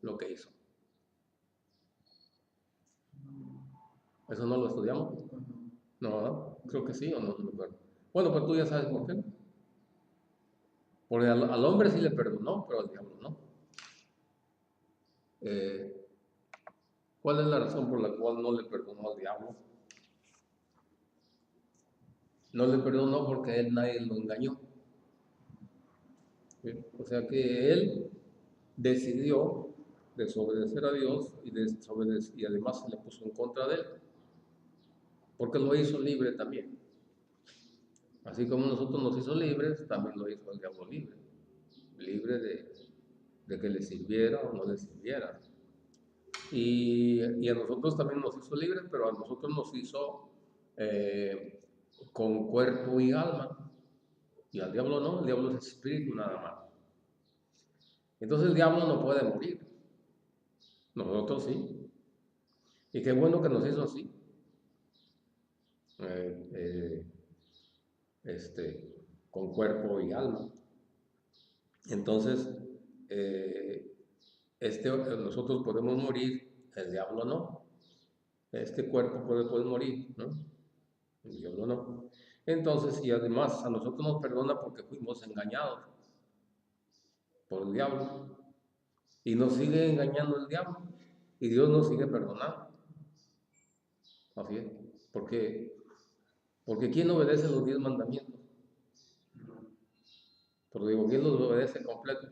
lo que hizo. ¿Eso no lo estudiamos? No, ¿verdad? Creo que sí o no, no me acuerdo. Bueno, pues tú ya sabes por qué. Porque al hombre sí le perdonó, pero al diablo no. Eh, ¿Cuál es la razón por la cual no le perdonó al diablo? No le perdonó porque él nadie lo engañó. ¿Sí? O sea que él decidió desobedecer a Dios y además se le puso en contra de él, porque lo hizo libre también. Así como nosotros nos hizo libres, también lo hizo el diablo libre, libre de que le sirviera o no le sirviera. Y a nosotros también nos hizo libres, pero a nosotros nos hizo eh, con cuerpo y alma. Y al diablo no, el diablo es espíritu nada más. Entonces el diablo no puede morir, nosotros sí. Y qué bueno que nos hizo así. Eh, eh, este, con cuerpo y alma. Entonces, eh, nosotros podemos morir, el diablo no. Este cuerpo puede morir, ¿no? El diablo no. Entonces, y además a nosotros nos perdona porque fuimos engañados por el diablo. Y nos sigue engañando el diablo. Y Dios nos sigue perdonando. Así es. Porque ¿quién obedece los 10 mandamientos? Pero digo, ¿quién los obedece completos?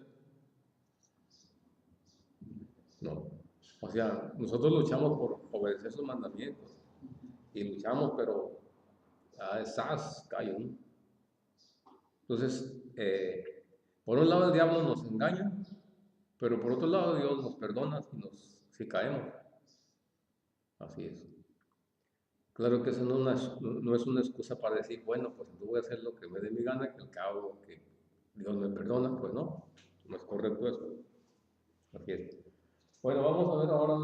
No. O sea, nosotros luchamos por obedecer sus mandamientos. Y luchamos, pero esas cayó, ¿no? Entonces, por un lado el diablo nos engaña, pero por otro lado Dios nos perdona si caemos. Así es. Claro que eso no es una excusa para decir, bueno, pues yo voy a hacer lo que me dé mi gana, que al cabo que Dios me perdona, pues no es correcto eso. Así es. Bueno, vamos a ver ahora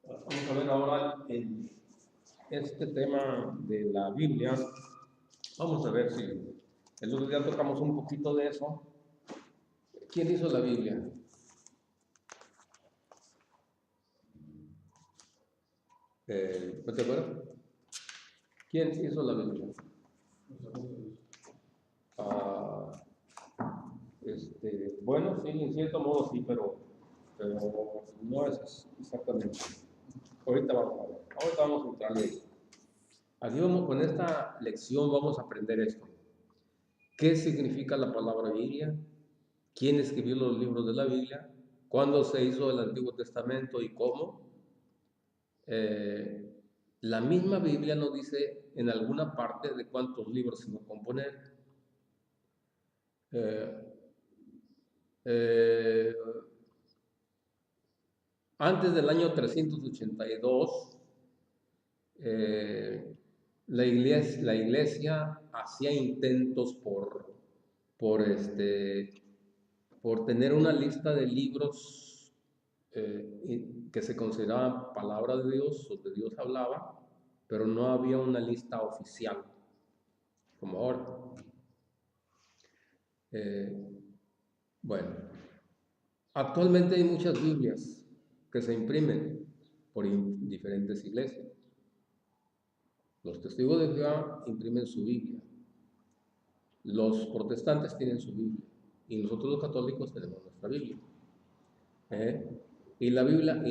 vamos a ver ahora este tema de la Biblia. Vamos a ver si el otro día tocamos un poquito de eso. ¿Quién hizo la Biblia? ¿No te acuerdas? ¿Quién hizo la Biblia? Ah, bueno, sí, en cierto modo sí, pero no es exactamente. Ahorita vamos a ver. Ahorita vamos a entrarle. Así vamos, con esta lección vamos a aprender esto. ¿Qué significa la palabra Biblia? ¿Quién escribió los libros de la Biblia? ¿Cuándo se hizo el Antiguo Testamento y cómo? Eh, la misma Biblia nos dice en alguna parte de cuántos libros se va a componer. Eh, eh, Antes del año 382, eh, la iglesia hacía intentos por, por tener una lista de libros que se consideraban palabra de Dios, o de Dios hablaba, pero no había una lista oficial, como ahora. Eh, bueno, actualmente hay muchas Biblias que se imprimen por diferentes iglesias. Los testigos de Jehová imprimen su Biblia. Los protestantes tienen su Biblia. Y nosotros los católicos tenemos nuestra Biblia. ¿Eh? Y la Biblia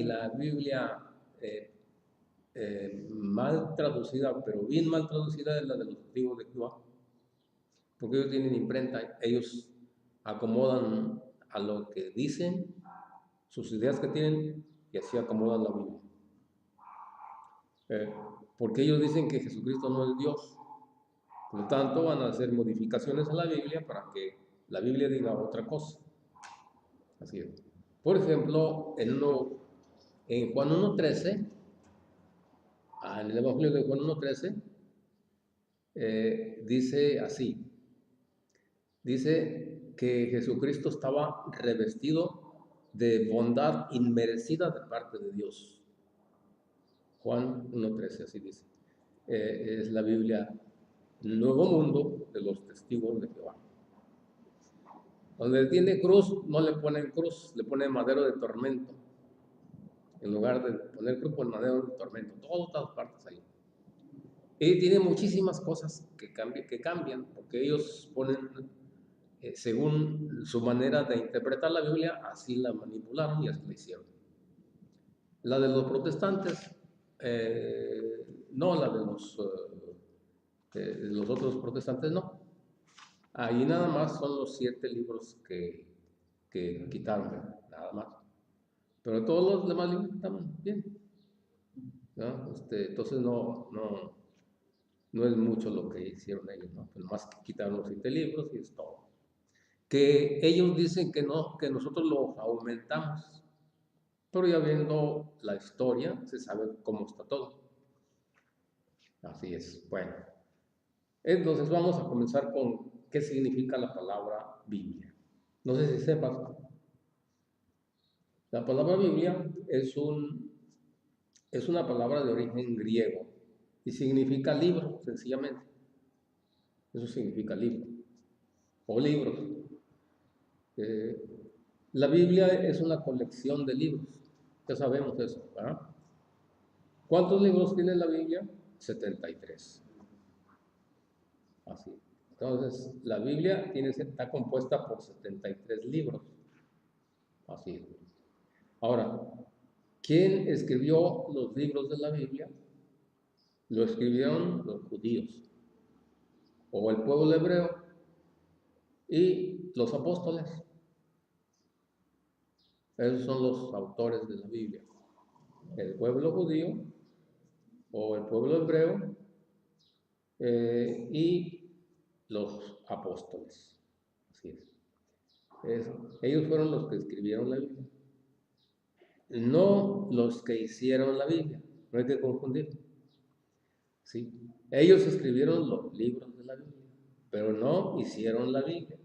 mal traducida, pero bien mal traducida, es la de los testigos de Jehová. Porque ellos tienen imprenta, ellos acomodan a lo que dicen, sus ideas que tienen, y así acomodan la Biblia. Porque ellos dicen que Jesucristo no es Dios. Por lo tanto, van a hacer modificaciones a la Biblia para que la Biblia diga otra cosa. Así es. Por ejemplo, en Juan 1.13, en el Evangelio de Juan 1.13, dice así. Dice que Jesucristo estaba revestido de bondad inmerecida de parte de Dios. Juan 1.13, así dice. Es la Biblia Nuevo Mundo de los Testigos de Jehová. Donde tiene cruz, no le ponen cruz, le ponen madero de tormento. En lugar de poner cruz, ponen madero de tormento. Todas partes ahí. Y tiene muchísimas cosas que cambian, porque ellos ponen, según su manera de interpretar la Biblia, así la manipularon y así la hicieron. La de los protestantes, no, la de los otros protestantes no. Ahí nada más son los 7 libros que quitaron, nada más. Pero todos los demás libros están bien, ¿no? Entonces no es mucho lo que hicieron ellos, ¿no? Pues más que quitaron los 7 libros y es todo. Que ellos dicen que no, que nosotros los aumentamos, pero ya viendo la historia se sabe cómo está todo. Así es. Bueno, entonces vamos a comenzar con qué significa la palabra Biblia. No sé si sepas, la palabra Biblia es una palabra de origen griego y significa libro, sencillamente. Eso significa libro o libros. Eh, la Biblia es una colección de libros, ya sabemos eso, ¿verdad? ¿Cuántos libros tiene la Biblia? 73. Así. Entonces, la Biblia está compuesta por 73 libros. Así es. Ahora, ¿quién escribió los libros de la Biblia? Lo escribieron los judíos o el pueblo hebreo y los apóstoles. Esos son los autores de la Biblia. El pueblo judío o el pueblo hebreo y los apóstoles. Así es. Ellos fueron los que escribieron la Biblia. No los que hicieron la Biblia. No hay que confundir. ¿Sí? Ellos escribieron los libros de la Biblia, pero no hicieron la Biblia.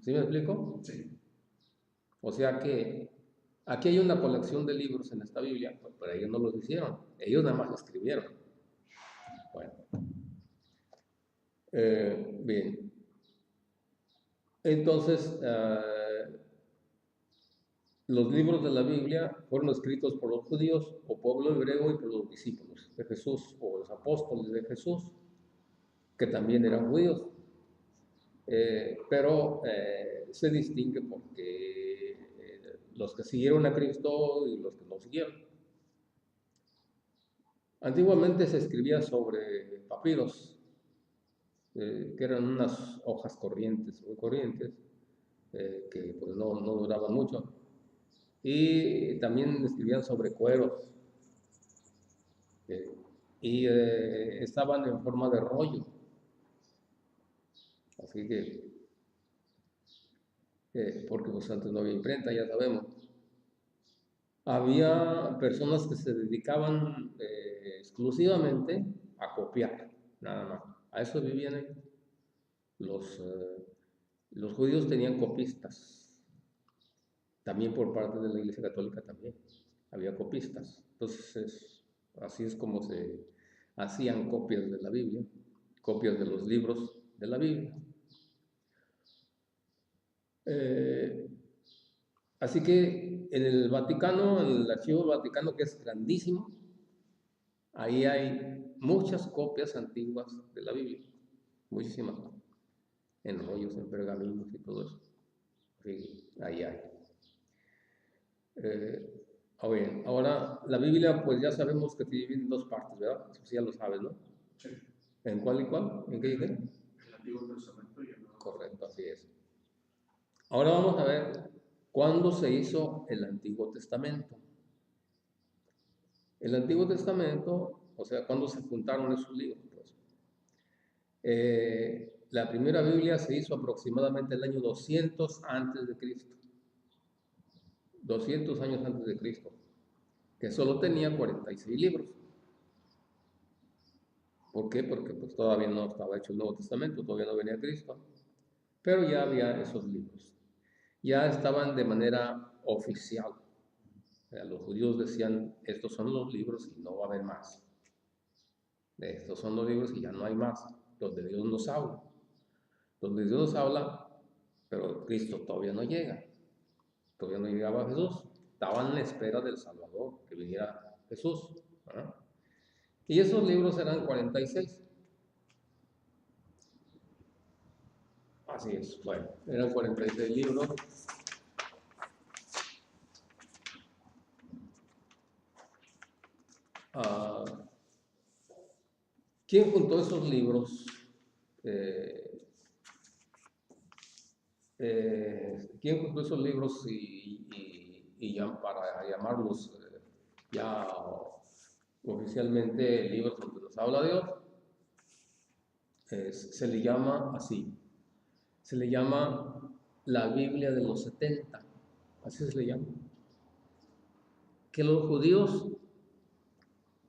¿Sí me explico? Sí. O sea que aquí hay una colección de libros en esta Biblia, pero ellos no los hicieron, ellos nada más lo escribieron. Bueno, bien. Entonces, los libros de la Biblia fueron escritos por los judíos o pueblo hebreo y por los discípulos de Jesús o los apóstoles de Jesús, que también eran judíos. Pero se distingue porque los que siguieron a Cristo y los que no siguieron. Antiguamente se escribía sobre papiros, que eran unas hojas corrientes, muy corrientes, que pues no duraban mucho. Y también escribían sobre cueros, y estaban en forma de rollo. Así que, porque pues antes no había imprenta, ya sabemos. Había personas que se dedicaban exclusivamente a copiar, nada más. A eso vivían ellos. Los judíos tenían copistas, también por parte de la Iglesia Católica también. Había copistas. Entonces, así es como se hacían copias de la Biblia, copias de los libros de la Biblia. Así que en el Vaticano, en el Archivo del Vaticano, que es grandísimo, ahí hay muchas copias antiguas de la Biblia, muchísimas, en rollos, en pergaminos y todo eso. Sí, ahí hay. Bien, ahora la Biblia, pues ya sabemos que se divide en 2 partes, ¿verdad? Eso sí ya lo sabes, ¿no? Sí. ¿En cuál y cuál? ¿En qué y qué? El Antiguo Testamento y el Nuevo. Correcto, así es. Ahora vamos a ver cuándo se hizo el Antiguo Testamento. El Antiguo Testamento, o sea, cuándo se juntaron esos libros, pues. La primera Biblia se hizo aproximadamente el año 200 antes de Cristo. 200 años antes de Cristo, que solo tenía 46 libros. ¿Por qué? Porque pues todavía no estaba hecho el Nuevo Testamento, todavía no venía Cristo, pero ya había esos libros. Ya estaban de manera oficial. O sea, los judíos decían, estos son los libros y no va a haber más. Estos son los libros y ya no hay más, donde Dios nos habla. Donde Dios nos habla, pero Cristo todavía no llega, todavía no llegaba Jesús, estaban en espera del Salvador, que viniera Jesús, ¿verdad? Y esos libros eran 46. Así es, bueno, eran 46 libros. Ah, ¿Quién juntó esos libros? Eh, ¿Quién juntó esos libros y ya para llamarlos ya oficialmente libros donde nos habla Dios? Se le llama así, se le llama la Biblia de los 70, así se le llama. Que los judíos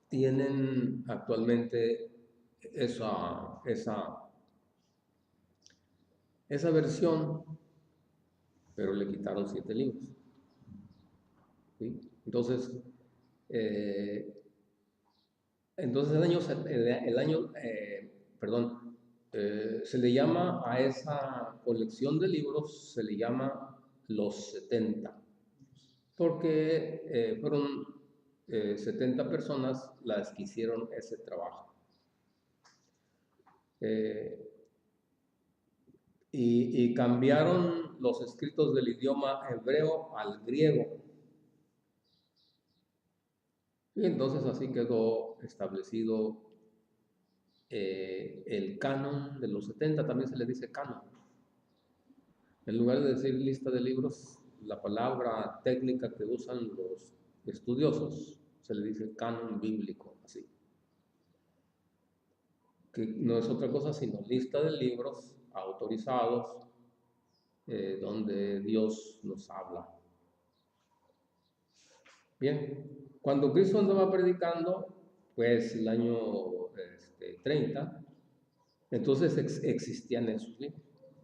tienen actualmente esa versión, pero le quitaron 7 libros. ¿Sí? Entonces, eh, perdón, se le llama a esa colección de libros, se le llama los 70, porque fueron 70 personas las que hicieron ese trabajo. Y cambiaron los escritos del idioma hebreo al griego. Y entonces así quedó establecido el canon de los 70, también se le dice canon. En lugar de decir lista de libros, la palabra técnica que usan los estudiosos se le dice canon bíblico, así. Que no es otra cosa sino lista de libros autorizados donde Dios nos habla. Bien, cuando Cristo andaba predicando, pues el año 30, entonces existían esos libros.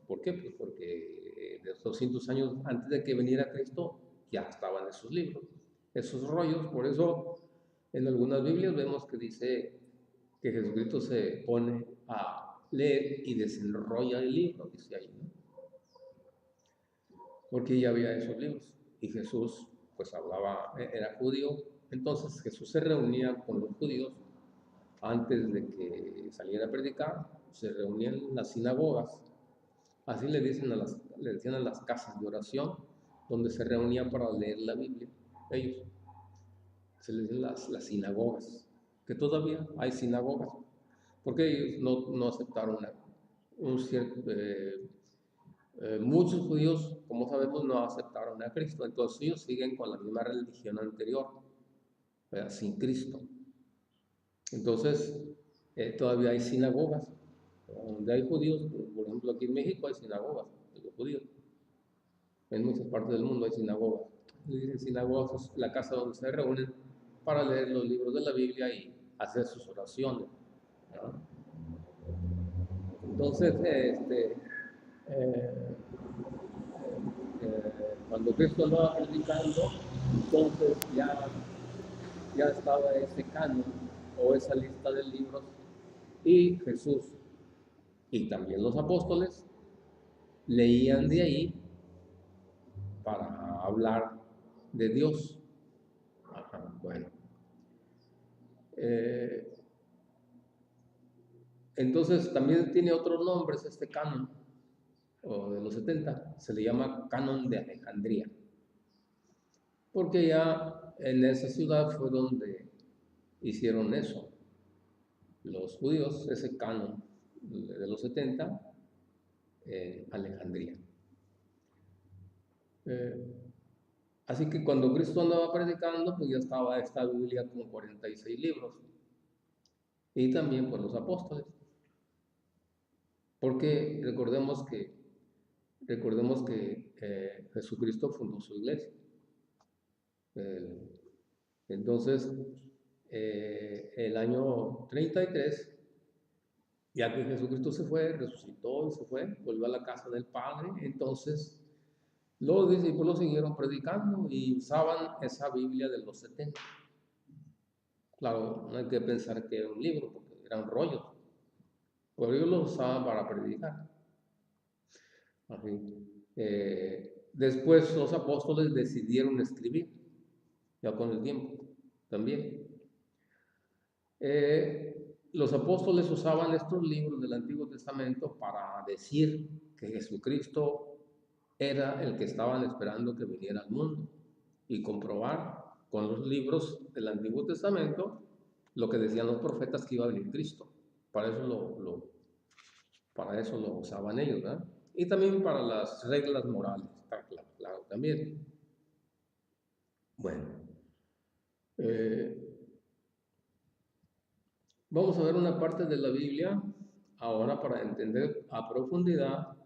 ¿Por qué? Pues porque de 200 años antes de que viniera Cristo ya estaban esos libros, esos rollos. Por eso en algunas Biblias vemos que dice que Jesucristo se pone a leer y desenrolla el libro, dice ahí, ¿no? Porque ya había esos libros y Jesús pues hablaba, era judío, entonces Jesús se reunía con los judíos antes de que saliera a predicar, se reunían en las sinagogas, así le decían a las casas de oración, donde se reunían para leer la Biblia, ellos, se les dicen las sinagogas, que todavía hay sinagogas, porque ellos no aceptaron un cierto... muchos judíos, como sabemos, no aceptaron a Cristo, entonces ellos siguen con la misma religión anterior, sin Cristo. Entonces, todavía hay sinagogas, donde hay judíos, por ejemplo aquí en México hay sinagogas de los judíos, en muchas partes del mundo hay sinagogas. Y sinagogas es la casa donde se reúnen para leer los libros de la Biblia y hacer sus oraciones, ¿no? Entonces, eh, cuando Cristo andaba predicando, entonces ya estaba ese canon o esa lista de libros y Jesús y también los apóstoles leían de ahí para hablar de Dios. Ajá, bueno. Entonces también tiene otros nombres este canon o de los 70, se le llama canon de Alejandría, porque ya en esa ciudad fue donde hicieron eso, los judíos, ese canon de los 70, Alejandría. Así que cuando Cristo andaba predicando, pues ya estaba esta Biblia con 46 libros. Y también por los apóstoles. Porque recordemos que Jesucristo fundó su iglesia. Entonces, el año 33, ya que Jesucristo se fue, resucitó y se fue, volvió a la casa del Padre, entonces los discípulos siguieron predicando y usaban esa Biblia de los 70. Claro, no hay que pensar que era un libro, porque eran rollos, pero ellos lo usaban para predicar. Así. Después los apóstoles decidieron escribir, ya con el tiempo también. Los apóstoles usaban estos libros del Antiguo Testamento para decir que Jesucristo era el que estaban esperando que viniera al mundo y comprobar con los libros del Antiguo Testamento lo que decían los profetas que iba a venir Cristo. Para eso lo usaban ellos, ¿verdad? Y también para las reglas morales, está claro también. Bueno, vamos a ver una parte de la Biblia ahora para entender a profundidad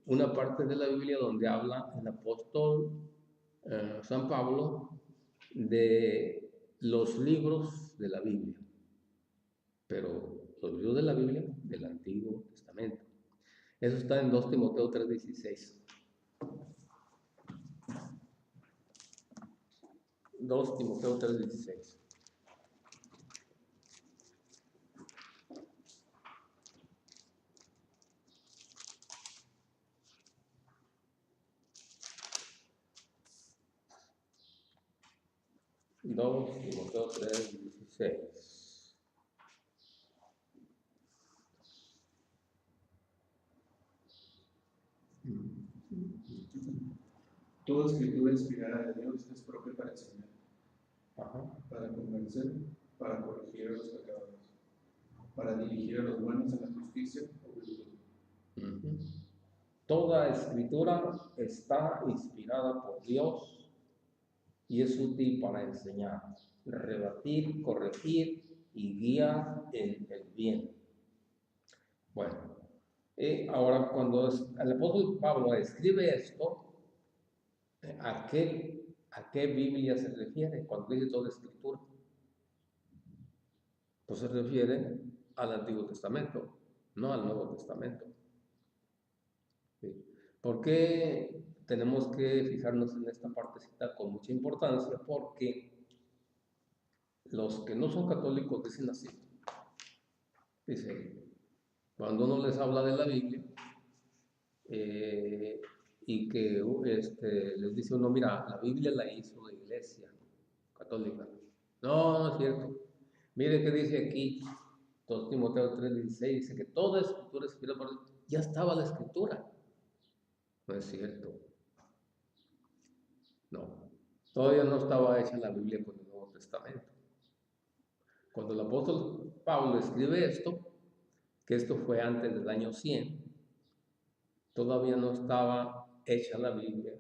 una parte de la Biblia donde habla el apóstol San Pablo de los libros de la Biblia, pero los libros de la Biblia del Antiguo Testamento. Eso está en 2 Timoteo 3:16. 2 Timoteo 3:16. Dos Timoteo 3:16. Toda escritura inspirada de Dios es propia para enseñar, Ajá. para convencer, para corregir a los pecadores, para dirigir a los buenos en la justicia o virtud. Toda escritura está inspirada por Dios y es útil para enseñar, rebatir, corregir y guiar en el bien. Bueno, ahora cuando el apóstol Pablo escribe esto, ¿a qué Biblia se refiere cuando dice toda escritura? Pues se refiere al Antiguo Testamento, no al Nuevo Testamento. ¿Sí? ¿Por qué tenemos que fijarnos en esta partecita con mucha importancia? Porque los que no son católicos dicen así. Dicen, cuando uno les habla de la Biblia y que les dice uno, mira, la Biblia la hizo la Iglesia Católica. No, no es cierto. Mire qué dice aquí, 2 Timoteo 3:16, dice que toda escritura es inspirada por Dios. Ya estaba la escritura. No es cierto. No. Todavía no estaba hecha la Biblia con el Nuevo Testamento. Cuando el apóstol Pablo escribe esto, que esto fue antes del año 100, todavía no estaba hecha la Biblia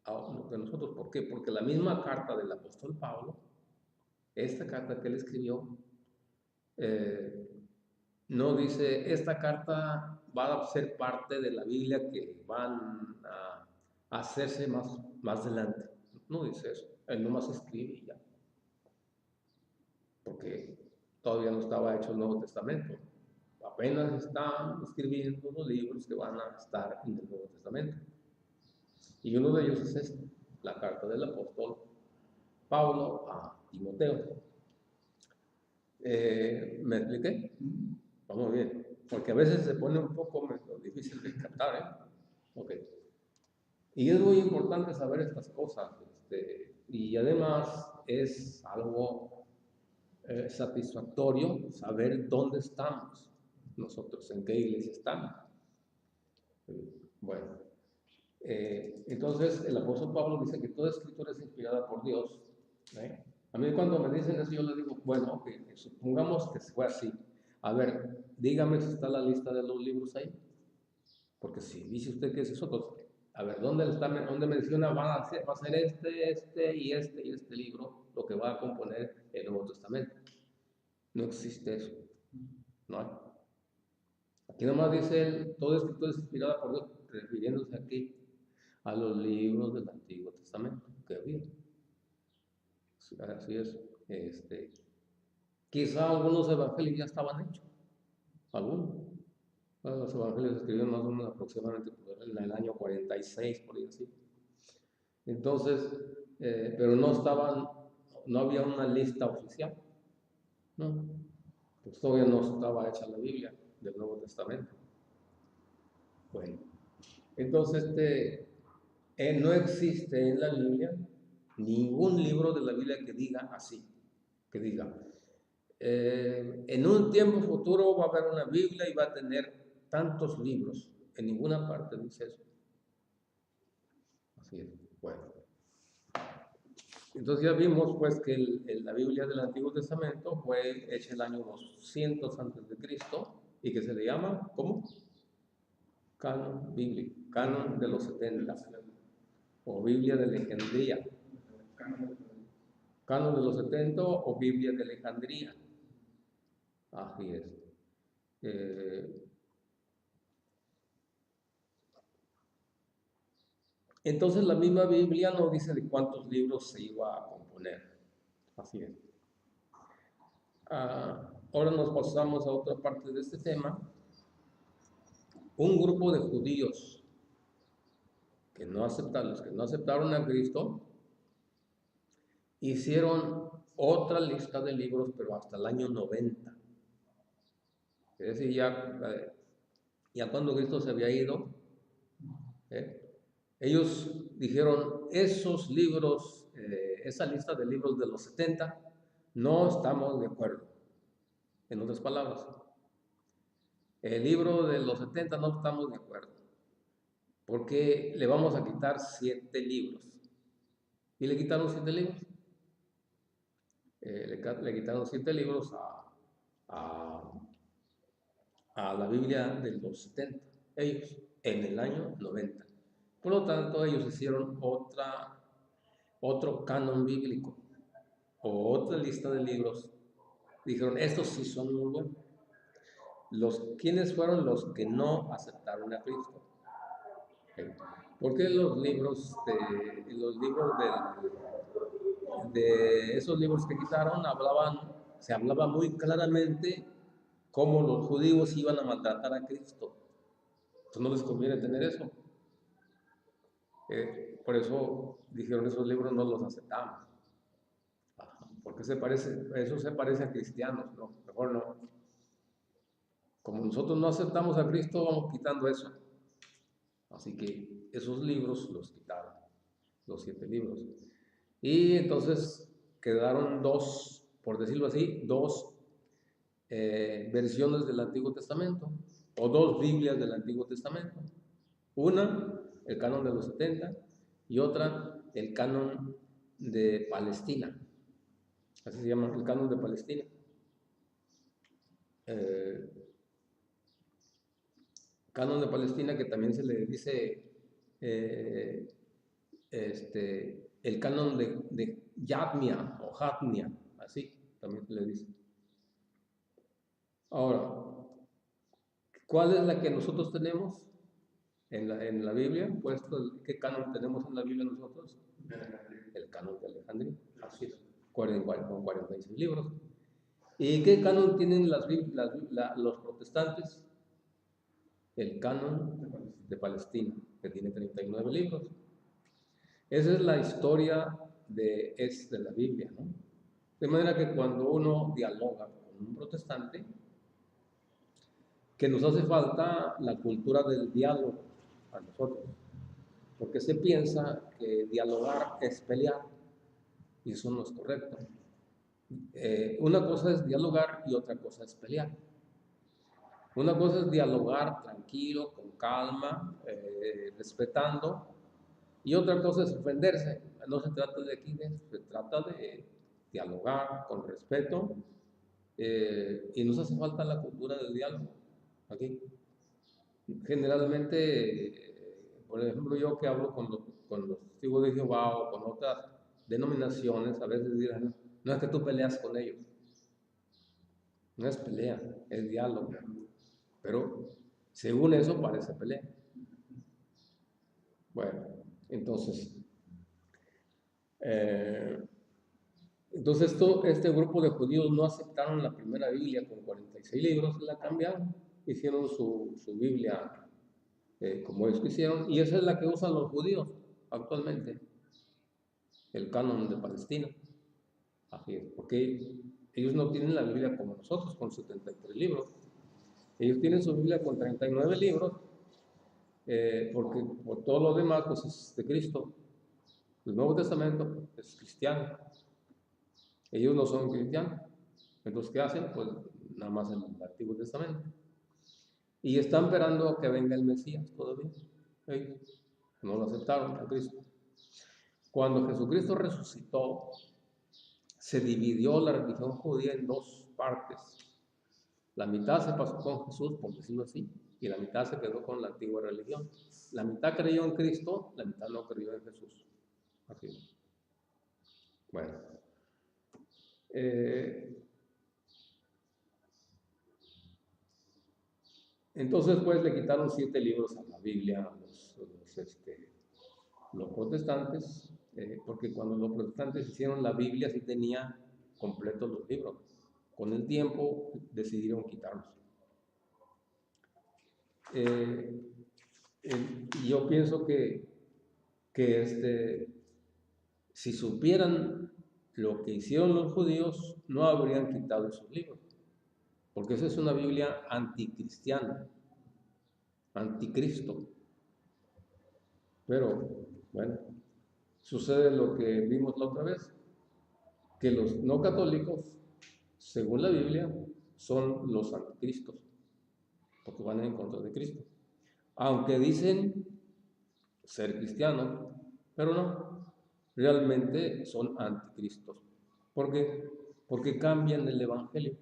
a lo que nosotros. ¿Por qué? Porque la misma carta del apóstol Pablo, esta carta que él escribió, no dice, esta carta va a ser parte de la Biblia que van a hacerse más adelante. No dice eso. Él nomás escribe y ya. Porque todavía no estaba hecho el Nuevo Testamento. Apenas están escribiendo los libros que van a estar en el Nuevo Testamento. Y uno de ellos es este, la carta del apóstol Pablo a Timoteo. ¿Me expliqué? Vamos bien. Porque a veces se pone un poco difícil de captar, ¿eh? Ok. Y es muy importante saber estas cosas. Y además es algo satisfactorio saber dónde estamos nosotros, en qué iglesia estamos. Bueno, entonces el apóstol Pablo dice que toda escritura es inspirada por Dios. A mí cuando me dicen eso yo les digo, bueno, ok, supongamos que fue así. A ver, dígame si está la lista de los libros ahí. Porque si dice usted que es eso, pues, a ver, ¿dónde menciona va a ser este y este libro lo que va a componer el Nuevo Testamento? No existe eso. No hay. Aquí nomás dice él, toda escritura es inspirada por Dios, refiriéndose aquí a los libros del Antiguo Testamento que había. Así es. Quizá algunos evangelios ya estaban hechos. Algunos. Bueno, los evangelios se escribieron más o menos aproximadamente en el año 46, por ahí así. Entonces, pero no había una lista oficial. No. Pues todavía no estaba hecha la Biblia del Nuevo Testamento. Bueno, Entonces, no existe en la Biblia ningún libro de la Biblia que diga así, que diga, en un tiempo futuro va a haber una Biblia y va a tener tantos libros. En ninguna parte dice eso. Así es. Bueno. Entonces ya vimos pues que la Biblia del Antiguo Testamento fue hecha el año 200 antes de Cristo y que se le llama, ¿cómo? Canon bíblico, canon de los 70 o Biblia de Alejandría. Canon de los 70 o Biblia de Alejandría. Así es. Entonces la misma Biblia no dice de cuántos libros se iba a componer. Así es. Ahora nos pasamos a otra parte de este tema. Un grupo de judíos que no aceptaron a Cristo, hicieron otra lista de libros, pero hasta el año 90. Es decir, ya cuando Cristo se había ido, ellos dijeron, esos libros, esa lista de libros de los 70, no estamos de acuerdo. En otras palabras, el libro de los 70 no estamos de acuerdo, porque le vamos a quitar 7 libros. Y le quitaron 7 libros. Le quitaron 7 libros a la Biblia de los 70, ellos, en el año 90. Por lo tanto, ellos hicieron otro canon bíblico, o otra lista de libros. Dijeron, estos sí son muy buenos. ¿Quiénes fueron los que no aceptaron a Cristo? Porque los libros de esos libros que quitaron se hablaba muy claramente cómo los judíos iban a maltratar a Cristo. Entonces no les conviene tener eso. Por eso dijeron, esos libros no los aceptamos. Porque eso se parece a cristianos, ¿no? Mejor no. Como nosotros no aceptamos a Cristo, vamos quitando eso. Así que esos libros los quitaron, los 7 libros. Y entonces quedaron dos, por decirlo así, dos versiones del Antiguo Testamento, o 2 Biblias del Antiguo Testamento. Una, el canon de los 70, y otra, el canon de Palestina. Así se llama, el canon de Palestina. Canon de Palestina, que también se le dice el canon de Yadmia o Hatmia, así también se le dice. Ahora, ¿cuál es la que nosotros tenemos en la Biblia? Pues, ¿qué canon tenemos en la Biblia nosotros? El canon de Alejandría, así es, con 46 libros. ¿Y qué canon tienen los protestantes? El canon de Palestina, que tiene 39 libros. Esa es la historia de la Biblia, ¿no? De manera que cuando uno dialoga con un protestante, que nos hace falta la cultura del diálogo a nosotros, porque se piensa que dialogar es pelear, y eso no es correcto. Una cosa es dialogar y otra cosa es pelear. Una cosa es dialogar tranquilo, con calma, respetando, y otra cosa es ofenderse. No se trata de aquí, se trata de dialogar con respeto, y nos hace falta la cultura del diálogo aquí. Generalmente, por ejemplo, yo que hablo con los testigos de Jehová o con otras denominaciones, a veces dirán, no es que tú peleas con ellos, no es pelea, es diálogo, pero según eso parece pelea. Bueno, entonces este grupo de judíos no aceptaron la primera Biblia con 46 libros, la cambiaron, hicieron su Biblia como ellos quisieron, y esa es la que usan los judíos actualmente, el canon de Palestina. Así es, porque ellos no tienen la Biblia como nosotros, con 73 libros. Ellos tienen su Biblia con 39 libros, porque por todo lo demás pues es de Cristo. El Nuevo Testamento es cristiano. Ellos no son cristianos. Entonces, ¿qué hacen? Pues nada más el Antiguo Testamento. Y están esperando a que venga el Mesías todavía. Ellos no lo aceptaron a Cristo. Cuando Jesucristo resucitó, se dividió la religión judía en dos partes. La mitad se pasó con Jesús, por decirlo así, y la mitad se quedó con la antigua religión. La mitad creyó en Cristo, la mitad no creyó en Jesús. Así. Bueno. Entonces, pues, le quitaron 7 libros a la Biblia a los protestantes, porque cuando los protestantes hicieron la Biblia sí tenía completos los libros. Con el tiempo decidieron quitarlos. Yo pienso que si supieran lo que hicieron los judíos, no habrían quitado esos libros, porque esa es una Biblia anticristiana, anticristo. Pero, bueno, sucede lo que vimos la otra vez, que los no católicos, según la Biblia, son los anticristos, porque van en contra de Cristo. Aunque dicen ser cristianos, pero no, realmente son anticristos. ¿Por qué? Porque cambian el Evangelio.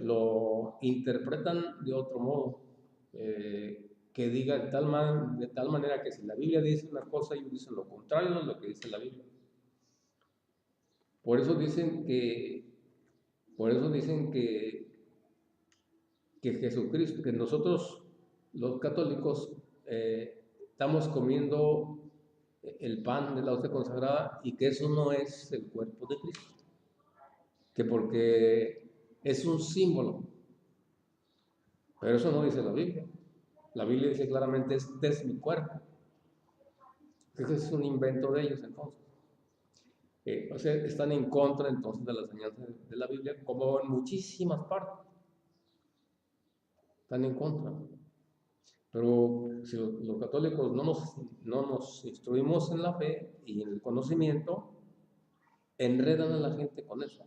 Lo interpretan de otro modo, que diga de tal manera que si la Biblia dice una cosa, ellos dicen lo contrario de lo que dice la Biblia. Por eso dicen que Jesucristo, que nosotros los católicos estamos comiendo el pan de la hostia consagrada y que eso no es el cuerpo de Cristo, que porque es un símbolo, pero eso no dice la Biblia. La Biblia dice claramente, este es mi cuerpo. Ese es un invento de ellos entonces. O sea, están en contra entonces de las enseñanzas de la Biblia, como en muchísimas partes. Están en contra. Pero si los católicos no nos instruimos en la fe y en el conocimiento, enredan a la gente con eso.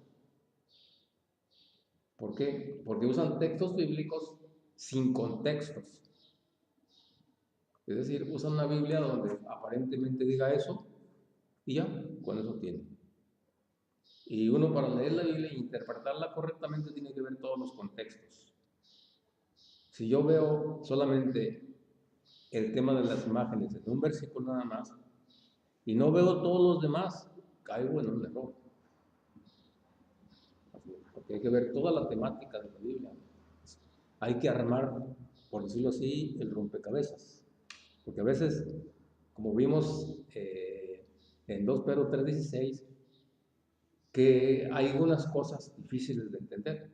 ¿Por qué? Porque usan textos bíblicos sin contextos. Es decir, usan una Biblia donde aparentemente diga eso y ya, con eso tiene. Y uno para leer la Biblia e interpretarla correctamente tiene que ver todos los contextos. Si yo veo solamente el tema de las imágenes en un versículo nada más y no veo todos los demás, caigo en un error. Porque hay que ver toda la temática de la Biblia. Hay que armar, por decirlo así, el rompecabezas. Porque a veces, como vimos en 2 Pedro 3:16, que hay algunas cosas difíciles de entender,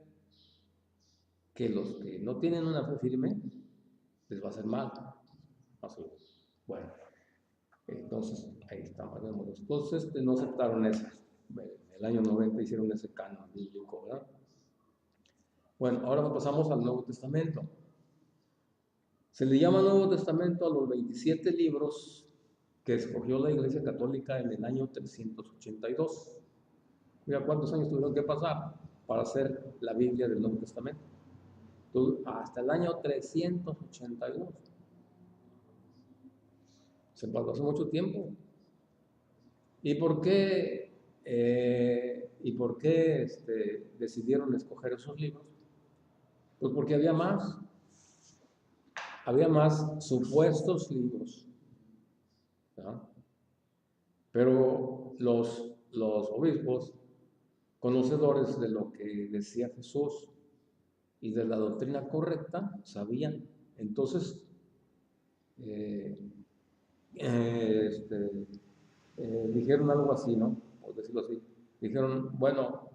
que los que no tienen una fe firme les va a hacer mal. Así. Bueno, entonces ahí estamos. Entonces no aceptaron esa. En el año 90 hicieron ese canon bíblico, ¿verdad? Bueno, ahora pasamos al Nuevo Testamento. Se le llama Nuevo Testamento a los 27 libros que escogió la Iglesia Católica en el año 382. Mira cuántos años tuvieron que pasar para hacer la Biblia del Nuevo Testamento. Entonces, hasta el año 382. Se pasó hace mucho tiempo. ¿Y por qué, decidieron escoger esos libros? Pues porque había más supuestos libros, ¿verdad? Pero los obispos, conocedores de lo que decía Jesús y de la doctrina correcta, sabían. Entonces, dijeron algo así, ¿no? Por decirlo así. Dijeron, bueno,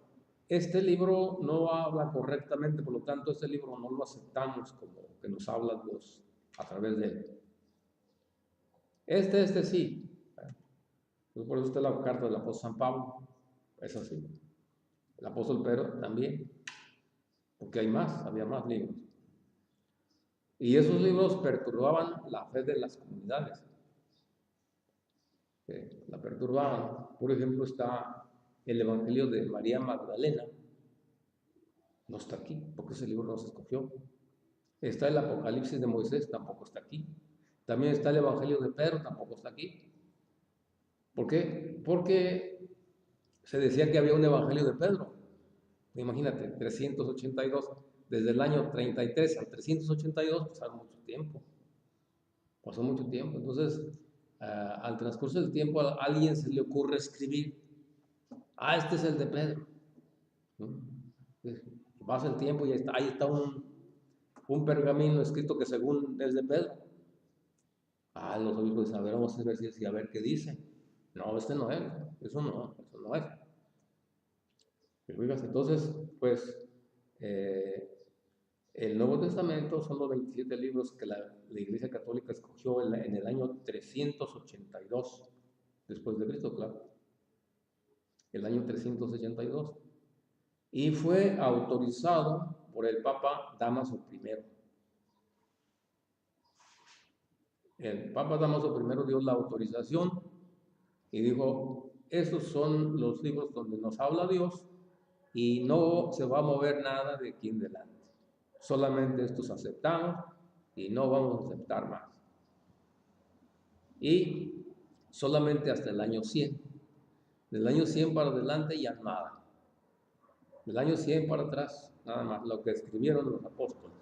este libro no habla correctamente, por lo tanto, este libro no lo aceptamos como que nos habla Dios a través de él. Este sí. Pues por eso está la carta del apóstol San Pablo. Es así. El apóstol Pedro también. Porque había más libros. Y esos libros perturbaban la fe de las comunidades. La perturbaban. Por ejemplo, está el Evangelio de María Magdalena. No está aquí, porque ese libro no se escogió. Está el Apocalipsis de Moisés, tampoco está aquí. También está el Evangelio de Pedro, tampoco está aquí. ¿Por qué? Porque se decía que había un Evangelio de Pedro. Imagínate, 382. Desde el año 33 al 382 pasaron mucho tiempo. Pasó mucho tiempo. Entonces, al transcurso del tiempo, a alguien se le ocurre escribir, este es el de Pedro. ¿No? Pasa el tiempo y ahí está un pergamino escrito que según es de Pedro. Los obispos dicen, a ver, vamos a ver si a ver qué dice. No, este no es, eso no es. Entonces, pues, el Nuevo Testamento son los 27 libros que la Iglesia Católica escogió en el año 382 después de Cristo, claro. El año 382. Y fue autorizado por el Papa Dámaso I. El Papa Dámaso I dio la autorización y dijo, esos son los libros donde nos habla Dios y no se va a mover nada de aquí en adelante. Solamente estos aceptamos y no vamos a aceptar más. Y solamente hasta el año 100. Del año 100 para adelante ya nada. Del año 100 para atrás, nada más, lo que escribieron los apóstoles.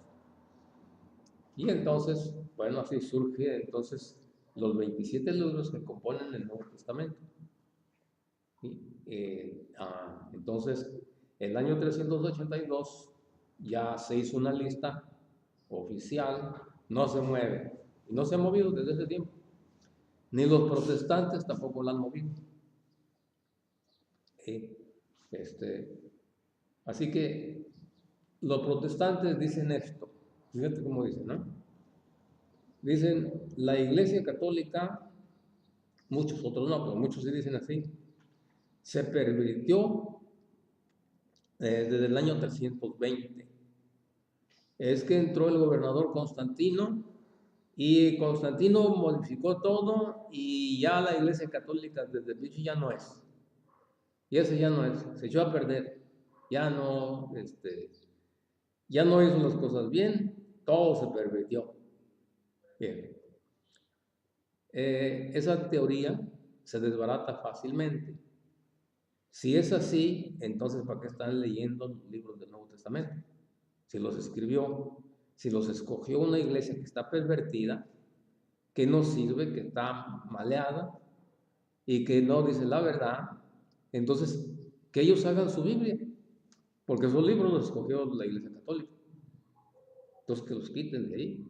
Y entonces, bueno, así surge entonces los 27 libros que componen el Nuevo Testamento. Entonces, el año 382 ya se hizo una lista oficial, no se mueve, y no se ha movido desde ese tiempo. Ni los protestantes tampoco la han movido. Así que los protestantes dicen esto, fíjate cómo dicen, ¿no? Dicen, la Iglesia Católica, muchos otros no, pero muchos sí dicen así, se pervirtió desde el año 320. Es que entró el gobernador Constantino y Constantino modificó todo y ya la Iglesia Católica desde el principio ya no es. Y ese ya no es, se echó a perder. Ya no hizo las cosas bien, todo se pervirtió. Bien. Esa teoría se desbarata fácilmente. Si es así, entonces ¿para qué están leyendo los libros del Nuevo Testamento? Si los escribió, si los escogió una iglesia que está pervertida, que no sirve, que está maleada y que no dice la verdad, entonces que ellos hagan su Biblia, porque esos libros los escogió la Iglesia Católica. Entonces que los quiten de ahí.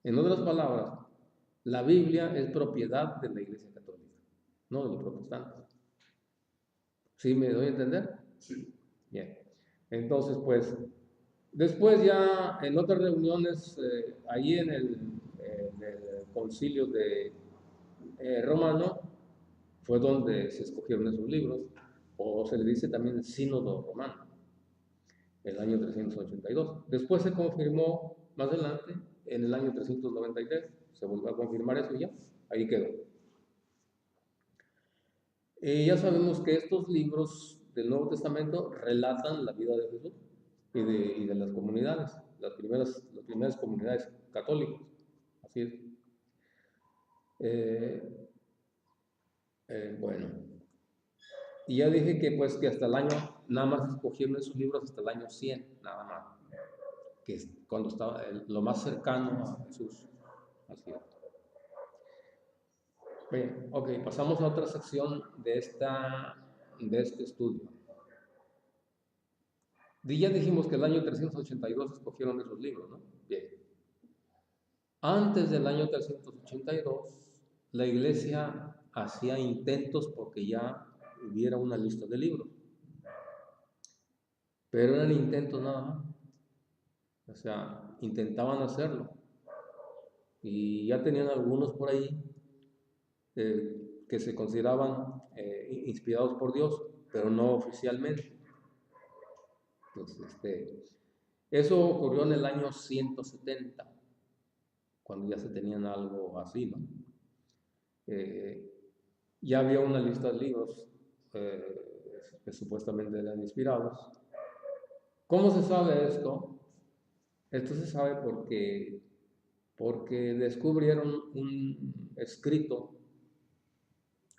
En otras palabras, la Biblia es propiedad de la Iglesia Católica, no de los protestantes. ¿Sí me doy a entender? Sí. Bien. Entonces, pues, después ya en otras reuniones, ahí en el concilio de romano, fue donde se escogieron esos libros, o se le dice también el sínodo romano, el año 382. Después se confirmó más adelante, en el año 393, se volvió a confirmar eso y ya, ahí quedó. Ya sabemos que estos libros del Nuevo Testamento relatan la vida de Jesús y de las comunidades, las primeras comunidades católicas. Así es. Bueno, y ya dije que pues que hasta el año, nada más escogieron esos libros hasta el año 100, nada más, que es cuando estaba lo más cercano a Jesús. Así es. Bien, ok, pasamos a otra sección de este estudio. Ya dijimos que el año 382 escogieron esos libros, ¿no? Bien. Antes del año 382, la iglesia hacía intentos porque ya hubiera una lista de libros. Pero eran intentos nada más. O sea, intentaban hacerlo. Y ya tenían algunos por ahí que se consideraban inspirados por Dios, pero no oficialmente. Entonces, eso ocurrió en el año 170. cuando ya se tenían algo así, ¿no? Ya había una lista de libros que supuestamente eran inspirados. ¿Cómo se sabe esto? Esto se sabe porque descubrieron un escrito.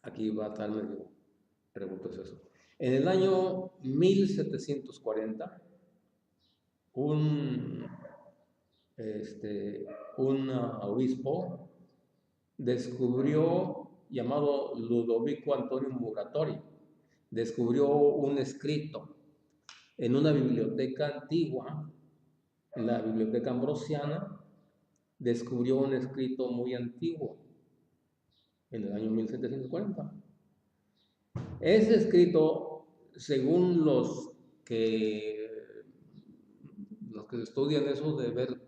Aquí va a estar medio preguntas eso. En el año 1740, un obispo descubrió, llamado Ludovico Antonio Muratori, descubrió un escrito en una biblioteca antigua, en la biblioteca ambrosiana, descubrió un escrito muy antiguo, en el año 1740. Ese escrito, según que los que estudian eso, de ver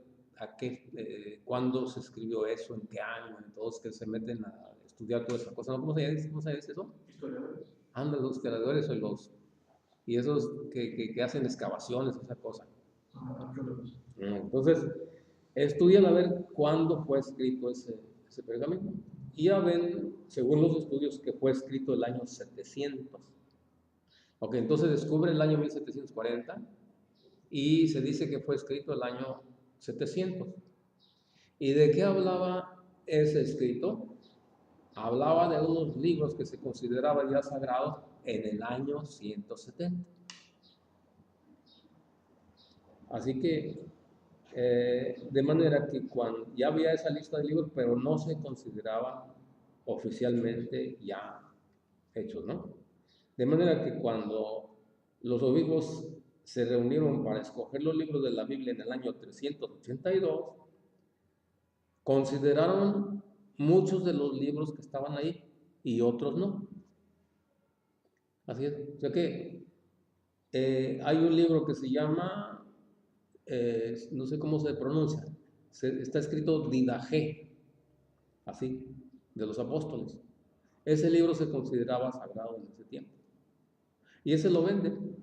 cuándo se escribió eso, en qué año, todos que se meten a estudiar toda esa cosa, ¿no? ¿Cómo se dice eso? Historiadores. Andan los historiadores y esos que hacen excavaciones, esa cosa. Arqueólogos. Entonces, estudian a ver cuándo fue escrito ese pergamino. Y ya ven, según los estudios, que fue escrito el año 700. Ok, entonces descubre el año 1740 y se dice que fue escrito el año 700. ¿Y de qué hablaba ese escrito? Hablaba de unos libros que se consideraban ya sagrados en el año 170. Así que, de manera que cuando ya había esa lista de libros, pero no se consideraban oficialmente ya hechos, ¿no? De manera que cuando los obispos se reunieron para escoger los libros de la Biblia en el año 382, consideraron muchos de los libros que estaban ahí y otros no. Así es. O sea que hay un libro que se llama, no sé cómo se pronuncia, está escrito Didache, así, de los apóstoles. Ese libro se consideraba sagrado en ese tiempo. Y ese lo venden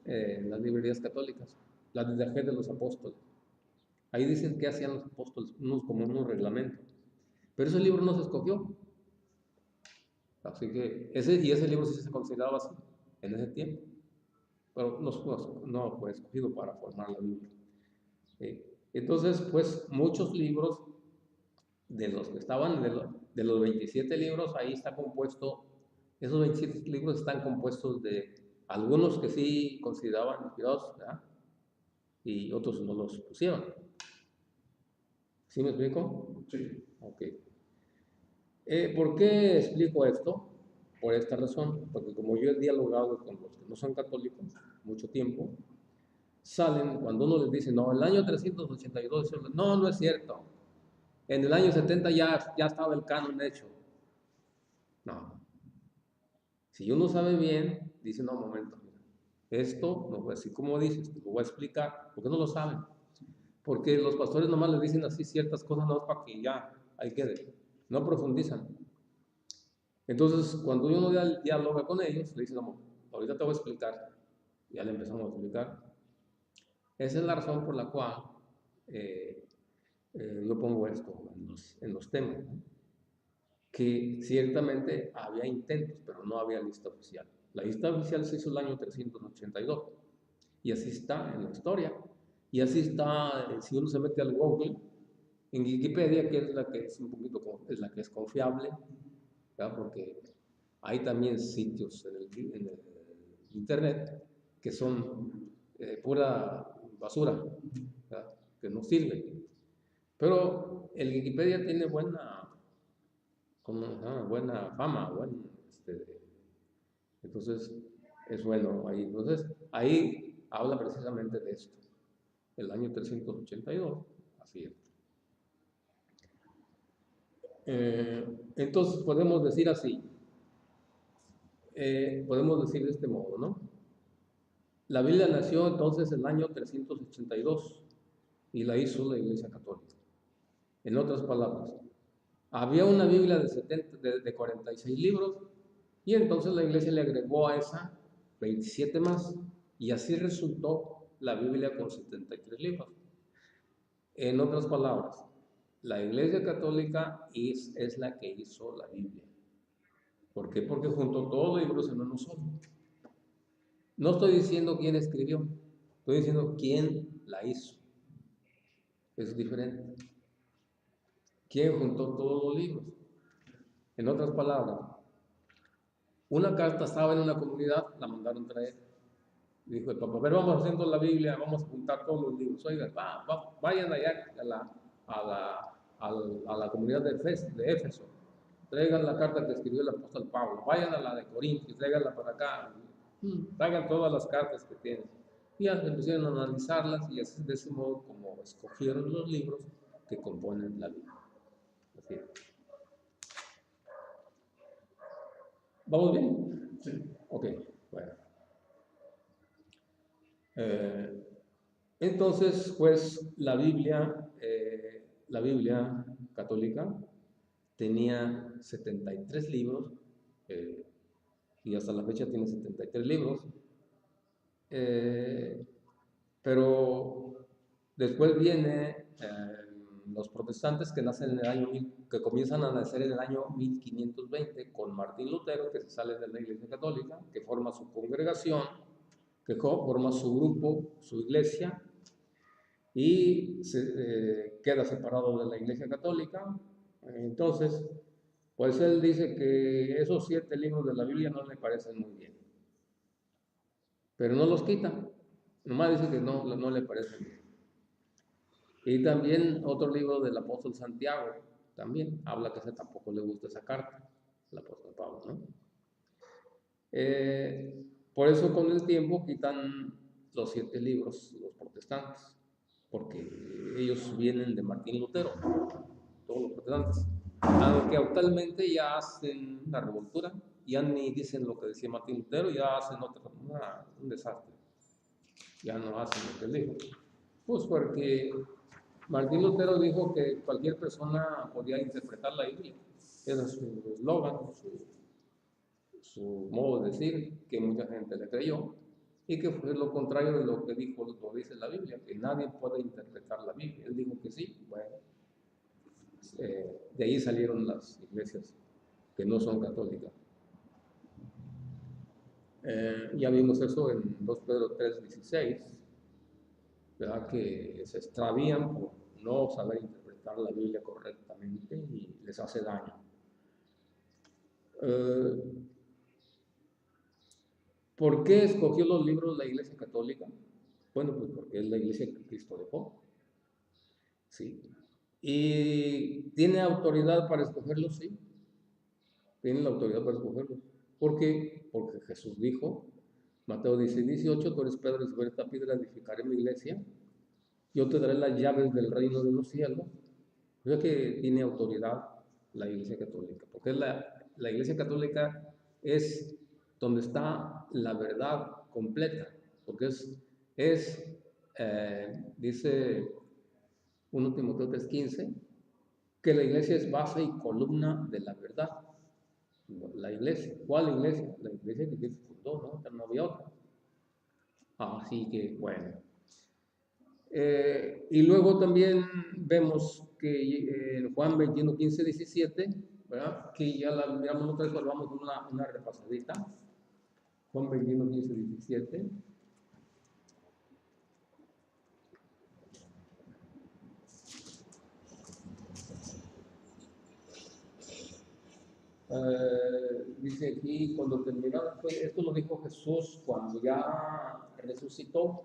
en las librerías católicas, la Didache de los apóstoles. Ahí dicen qué hacían los apóstoles, como unos reglamentos. Pero ese libro no se escogió. Así que ese libro sí se consideraba así en ese tiempo. Pero no fue escogido para formar la Biblia. Entonces, pues muchos libros de los que estaban, de los 27 libros, ahí está compuesto, esos 27 libros están compuestos de algunos que sí consideraban inspirados, ¿verdad? Y otros no los pusieron. ¿Sí me explico? Sí. Ok. ¿Por qué explico esto? Por esta razón, porque como yo he dialogado con los que no son católicos mucho tiempo, salen, cuando uno les dice, no, el año 382, no, no es cierto, en el año 70 ya estaba el canon hecho. No. Si uno sabe bien, dice, no, momento, esto no fue así como dices, te lo voy a explicar, porque no lo saben. Porque los pastores nomás les dicen así ciertas cosas, no es para que ya ahí quede, no profundizan. Entonces, cuando uno dialoga con ellos, le dicen, no, ahorita te voy a explicar. Ya le empezamos a explicar. Esa es la razón por la cual yo pongo esto en los temas, ¿no? Que ciertamente había intentos, pero no había lista oficial. La lista oficial se hizo el año 382 y así está en la historia. Y así está, si uno se mete al Google, en Wikipedia, que es la que es un poquito, es la que es confiable, ¿verdad? Porque hay también sitios en el internet que son pura basura, ¿verdad? Que no sirven. Pero el Wikipedia tiene buena fama, entonces es bueno ahí. Entonces ahí habla precisamente de esto, el año 382, así es. Entonces podemos decir así, podemos decir de este modo, ¿no? La Biblia nació entonces en el año 382 y la hizo la Iglesia Católica. En otras palabras, había una Biblia de 46 libros y entonces la Iglesia le agregó a esa 27 más y así resultó la Biblia con 73 libros. En otras palabras, la Iglesia Católica es la que hizo la Biblia. ¿Por qué? Porque juntó todos los libros en uno solo. No estoy diciendo quién escribió, estoy diciendo quién la hizo. Es diferente. ¿Quién juntó todos los libros? En otras palabras, una carta estaba en una comunidad, la mandaron traer. Dijo el Papa, a ver, vamos haciendo la Biblia, vamos a juntar todos los libros. Oigan, vayan allá a la comunidad de Éfeso. Traigan la carta que escribió el apóstol Pablo. Vayan a la de Corintios, tráiganla para acá. Traigan todas las cartas que tienen. Y empezaron a analizarlas y así de ese modo como escogieron los libros que componen la Biblia. Así es. ¿Vamos bien? Sí. Ok, bueno. Entonces, pues la Biblia católica tenía 73 libros, y hasta la fecha tiene 73 libros, pero después viene los protestantes que nacen en el año que comienzan a nacer en el año 1520 con Martín Lutero, que se sale de la Iglesia Católica, que forma su congregación, que forma su grupo, su iglesia, y queda separado de la Iglesia Católica. Entonces, pues él dice que esos 7 libros de la Biblia no le parecen muy bien, pero no los quita, nomás dice que no le parecen bien. Y también otro libro del apóstol Santiago, también habla que tampoco le gusta esa carta, el apóstol Pablo, ¿no? Por eso con el tiempo quitan los 7 libros los protestantes, porque ellos vienen de Martín Lutero, todos los protestantes. Aunque actualmente ya hacen la revoltura, ya ni dicen lo que decía Martín Lutero, ya hacen un desastre. Ya no hacen lo que él dijo. Pues porque Martín Lutero dijo que cualquier persona podía interpretar la Biblia. Era su eslogan, su modo de decir, que mucha gente le creyó, y que fue lo contrario de lo que dice la Biblia, que nadie puede interpretar la Biblia. Él dijo que sí, bueno. De ahí salieron las iglesias que no son católicas. Ya vimos eso en 2 Pedro 3:16, ¿verdad? Que se extravían por no saber interpretar la Biblia correctamente y les hace daño. ¿Por qué escogió los libros la Iglesia Católica? Bueno, pues porque es la Iglesia que Cristo dejó. ¿Sí? ¿Y tiene autoridad para escogerlos? Sí. Tiene la autoridad para escogerlos. ¿Por qué? Porque Jesús dijo, Mateo 16:18, tú eres Pedro y sobre esta piedra edificaré mi iglesia, yo te daré las llaves del reino de los cielos. O sea que tiene autoridad la Iglesia Católica, porque la Iglesia Católica es donde está la verdad completa, porque dice 1 Timoteo 3:15, que la iglesia es base y columna de la verdad. La iglesia, ¿cuál iglesia? La iglesia que Cristo fundó, ¿no? No había otra. Así que, bueno. Y luego también vemos que en Juan 21, 15, 17, ¿verdad? Que ya la miramos otra vez, pero vamos con una repasadita. Juan 21, 15, 17. Dice aquí, cuando terminaron, esto lo dijo Jesús cuando ya resucitó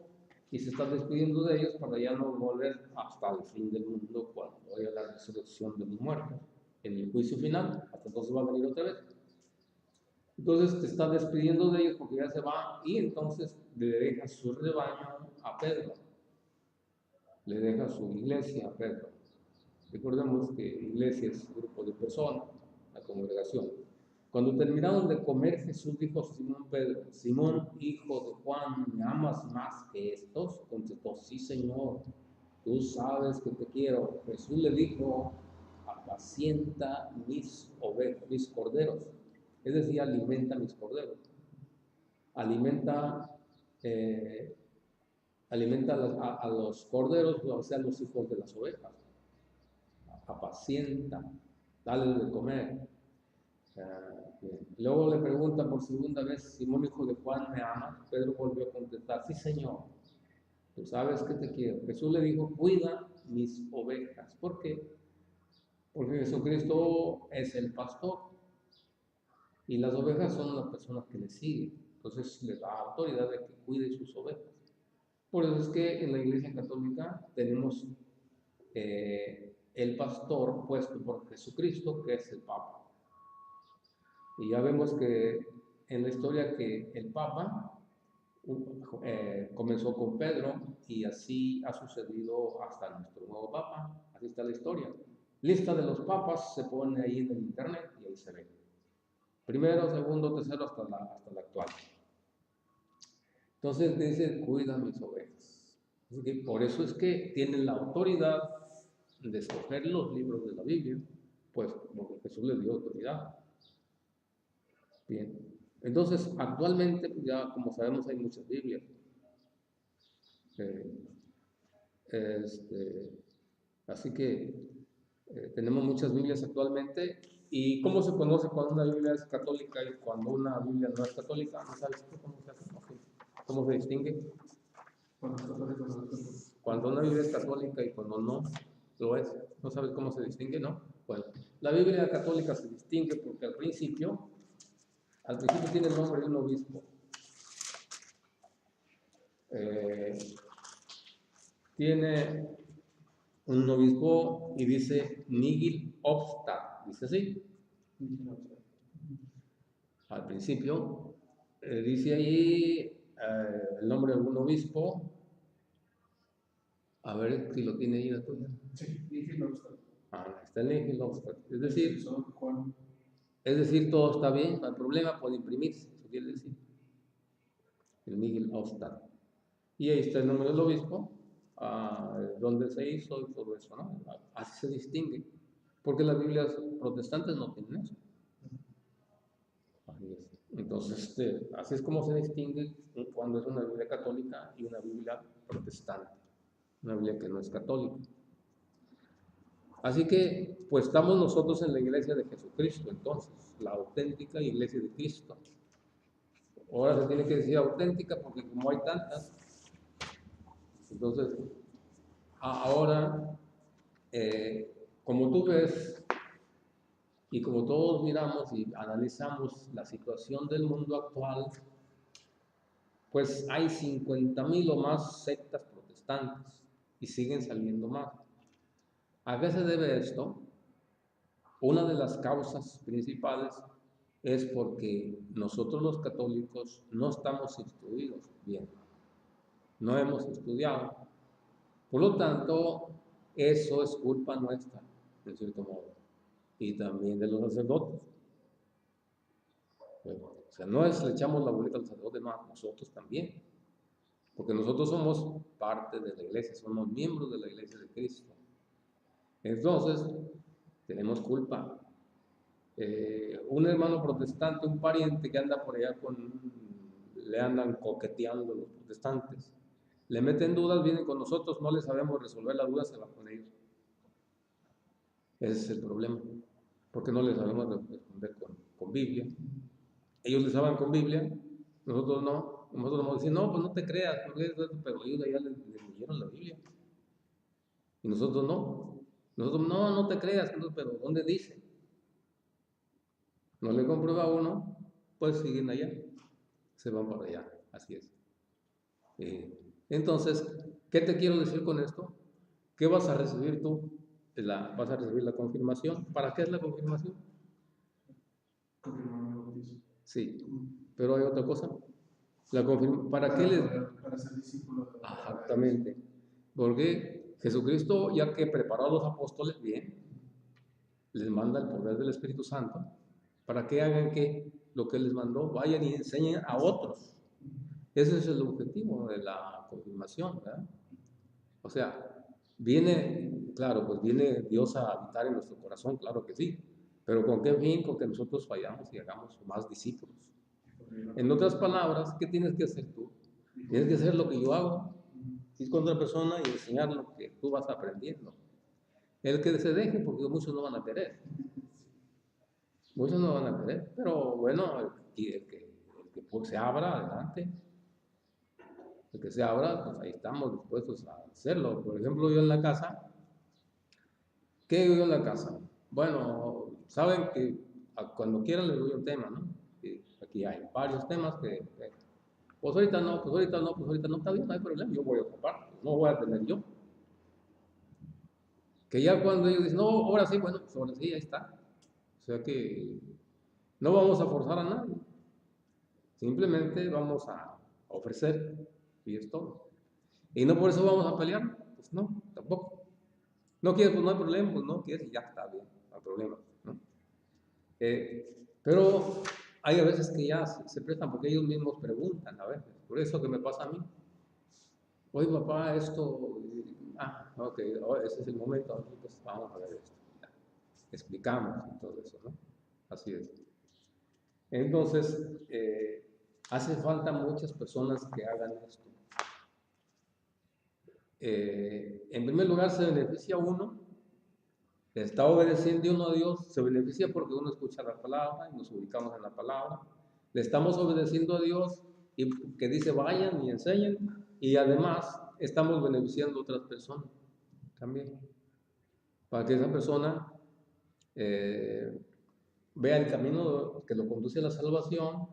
y se está despidiendo de ellos para ya no volver hasta el fin del mundo cuando haya la resurrección de los muertos, en el juicio final, hasta entonces va a venir otra vez. Entonces te está despidiendo de ellos porque ya se va y entonces le deja su rebaño a Pedro, le deja su iglesia a Pedro. Recordemos que iglesia es un grupo de personas, la congregación. Cuando terminaron de comer, Jesús dijo a Simón Pedro, Simón, hijo de Juan, ¿me amas más que estos? Contestó, sí, Señor, tú sabes que te quiero. Jesús le dijo, apacienta mis ovejas, mis corderos. Es decir, alimenta mis corderos. Alimenta alimenta a los corderos, o sea, a los hijos de las ovejas. Apacienta, dale de comer. Bien. Luego le pregunta por segunda vez, Simón, hijo de Juan, ¿me amas? Pedro volvió a contestar, sí, Señor, tú sabes que te quiero. Jesús le dijo, cuida mis ovejas. ¿Por qué? Porque Jesucristo es el pastor y las ovejas son las personas que le siguen. Entonces le da autoridad de que cuide sus ovejas. Por eso es que en la Iglesia Católica tenemos el pastor puesto por Jesucristo, que es el Papa. Y ya vemos que en la historia que el Papa comenzó con Pedro y así ha sucedido hasta nuestro nuevo Papa. Así está la historia. Lista de los papas se pone ahí en el internet y ahí se ve. Primero, segundo, tercero hasta la actual. Entonces dice, cuida mis ovejas. Así que por eso es que tienen la autoridad de escoger los libros de la Biblia, pues porque Jesús les dio autoridad. Bien. Entonces, actualmente, ya como sabemos, hay muchas Biblias. Así que tenemos muchas Biblias actualmente. ¿Y cómo se conoce cuando una Biblia es católica y cuando una Biblia no es católica? ¿No sabes cómo se distingue? Cuando una Biblia es católica y cuando no lo es. ¿No sabes cómo se distingue? ¿No? Bueno, la Biblia católica se distingue porque al principio tiene el nombre de un obispo. Tiene un obispo y dice Nigel Hofstad, dice así. Al principio dice ahí el nombre de algún obispo. A ver si lo tiene ahí la tuya. Sí, Nigel Hofstad. Está el Nigel Hofstad. Es decir, todo está bien, no hay problema, puede imprimirse, eso quiere decir. El Nigel Hofstad. Y ahí está el nombre del obispo, dónde se hizo y todo eso, ¿no? Así se distingue, porque las Biblias protestantes no tienen eso. Así es. Entonces, así es como se distingue cuando es una Biblia católica y una Biblia protestante, una Biblia que no es católica. Así que, pues estamos nosotros en la iglesia de Jesucristo, entonces, la auténtica iglesia de Cristo. Ahora se tiene que decir auténtica porque como hay tantas, entonces, ahora, como tú ves y como todos miramos y analizamos la situación del mundo actual, pues hay 50,000 o más sectas protestantes y siguen saliendo más. ¿A qué se debe esto? Una de las causas principales es porque nosotros los católicos no estamos instruidos bien, no hemos estudiado. Por lo tanto, eso es culpa nuestra, en cierto modo, y también de los sacerdotes. O sea, no es le echamos la bolita al sacerdote, no, nosotros también, porque nosotros somos parte de la iglesia, somos miembros de la iglesia de Cristo. Entonces, tenemos culpa. Un hermano protestante, un pariente que anda por allá le andan coqueteando los protestantes, le meten dudas, vienen con nosotros, no les sabemos resolver las dudas, se van con ellos. Ese es el problema, porque no les sabemos responder con Biblia. Ellos les saben con Biblia, nosotros no. Nosotros vamos a decir, no, pues no te creas, pero ellos ya les leyeron la Biblia. Y nosotros no. Nosotros, no te creas, pero ¿dónde dice? No le comprueba a uno, pues siguen allá, se van para allá, así es. Entonces, ¿qué te quiero decir con esto? ¿Qué vas a recibir tú? Vas a recibir la confirmación. ¿Para qué es la confirmación? Confirmar mi bautizo. Sí, pero hay otra cosa. ¿Para qué para ser discípulo de Exactamente. Porque Jesucristo, ya que preparó a los apóstoles bien, les manda el poder del Espíritu Santo para que hagan lo que les mandó, vayan y enseñen a otros. Ese es el objetivo de la confirmación, ¿verdad? O sea, viene Dios a habitar en nuestro corazón, claro que sí, pero ¿con qué fin? Con que nosotros vayamos y hagamos más discípulos. En otras palabras, ¿qué tienes que hacer tú? Tienes que hacer lo que yo hago. ir con otra persona y enseñar lo que tú vas aprendiendo. El que se deje, porque muchos no van a querer. Muchos no van a querer, pero bueno, el que pues, se abra, adelante. El que se abra, pues ahí estamos dispuestos a hacerlo. Por ejemplo, yo en la casa, ¿qué hago yo en la casa? Bueno, saben que cuando quieran les doy un tema, ¿no? Y aquí hay varios temas que pues ahorita no, pues ahorita no, pues ahorita no, está bien, no hay problema, yo voy a ocupar, no voy a tener yo. Que ya cuando ellos dicen, no, ahora sí, bueno, pues ahora sí, ahí está. O sea que no vamos a forzar a nadie, simplemente vamos a ofrecer y es todo. Y no por eso vamos a pelear, pues no, tampoco. No quieres, pues no hay problema, pues no quieres y ya está bien, no hay problema, ¿no? Pero hay a veces que ya se prestan porque ellos mismos preguntan a veces, por eso que me pasa a mí. Oye, papá, esto, ok, ese es el momento, pues vamos a ver esto. Ya, explicamos y todo eso, ¿no? Así es. Entonces, hace falta muchas personas que hagan esto. En primer lugar, se beneficia uno, está obedeciendo uno a Dios, se beneficia porque uno escucha la palabra y nos ubicamos en la palabra. Le estamos obedeciendo a Dios y que dice vayan y enseñen, y además estamos beneficiando a otras personas también, para que esa persona vea el camino que lo conduce a la salvación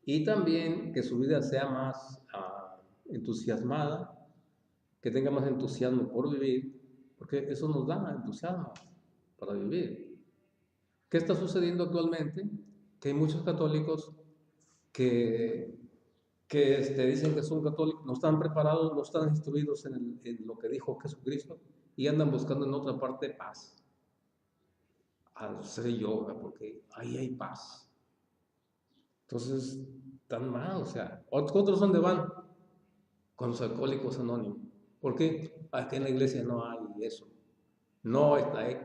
y también que su vida sea más entusiasmada, que tenga más entusiasmo por vivir, porque eso nos da entusiasmo para vivir. ¿Qué está sucediendo actualmente? Que hay muchos católicos que dicen que son católicos, no están preparados, no están instruidos en lo que dijo Jesucristo y andan buscando en otra parte paz. Al hacer yoga, porque ahí hay paz. Entonces, tan mal, o sea, otros ¿dónde van? Con los alcohólicos anónimos. ¿Por qué? Aquí en la iglesia no hay eso. No está ahí.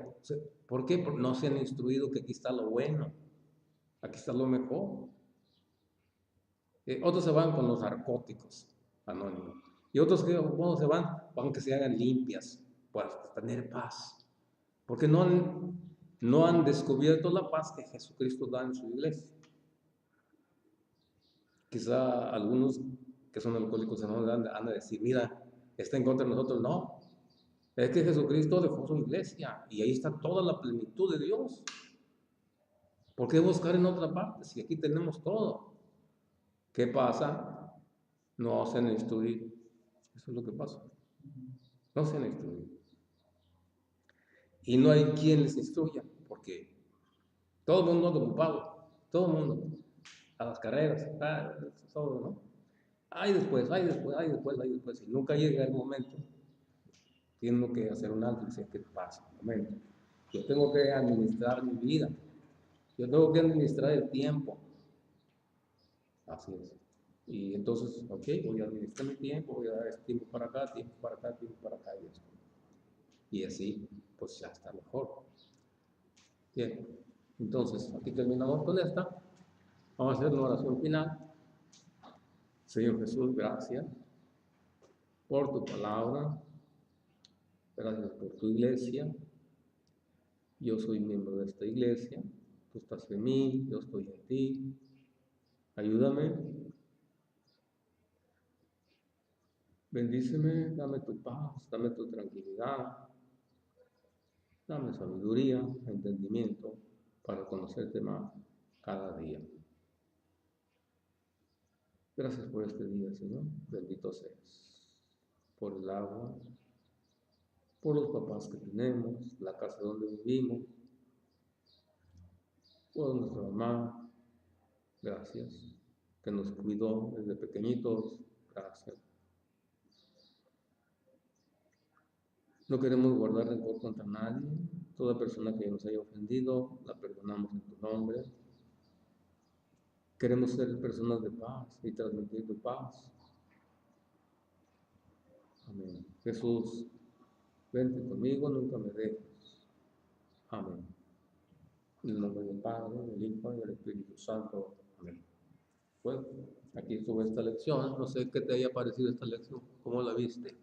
¿Por qué? Porque no se han instruido que aquí está lo bueno, aquí está lo mejor. Otros se van con los narcóticos anónimos. Y otros que bueno, se van, aunque se hagan limpias, para tener paz. Porque no han descubierto la paz que Jesucristo da en su iglesia. Quizá algunos que son alcohólicos anónimos han de decir, mira, está en contra de nosotros. No, es que Jesucristo dejó su iglesia y ahí está toda la plenitud de Dios. ¿Por qué buscar en otra parte si aquí tenemos todo? ¿Qué pasa? No se han instruido. Eso es lo que pasa. No se han instruido. Y no hay quien les instruya, porque todo el mundo anda ocupado, todo el mundo, a las carreras, todo, ¿no? Ay, después, ay, después, ay, después, ay, después. Y nunca llega el momento, tengo que hacer un alto y decir, ¿qué pasa? Un momento. Yo tengo que administrar mi vida. Yo tengo que administrar el tiempo. Así es. Y entonces, ok, voy a administrar mi tiempo, voy a dar este tiempo para acá, tiempo para acá, tiempo para acá y esto. Y así, pues ya está mejor. Bien, entonces, aquí terminamos con esta. Vamos a hacer una oración final. Señor Jesús, gracias por tu palabra. Gracias por tu iglesia. Yo soy miembro de esta iglesia. Tú estás en mí, yo estoy en ti. Ayúdame. Bendíceme, dame tu paz, dame tu tranquilidad. Dame sabiduría, entendimiento para conocerte más cada día. Gracias por este día, Señor. Bendito seas. Por el agua, por los papás que tenemos, la casa donde vivimos, por nuestra mamá. Gracias. Que nos cuidó desde pequeñitos. Gracias. No queremos guardar rencor contra nadie. Toda persona que nos haya ofendido, la perdonamos en tu nombre. Queremos ser personas de paz y transmitir tu paz. Amén. Jesús, vente conmigo, nunca me dejes. Amén. En el nombre del Padre, del Hijo y del Espíritu Santo. Amén. Bueno, aquí estuvo esta lección. No sé qué te haya parecido esta lección. ¿Cómo la viste?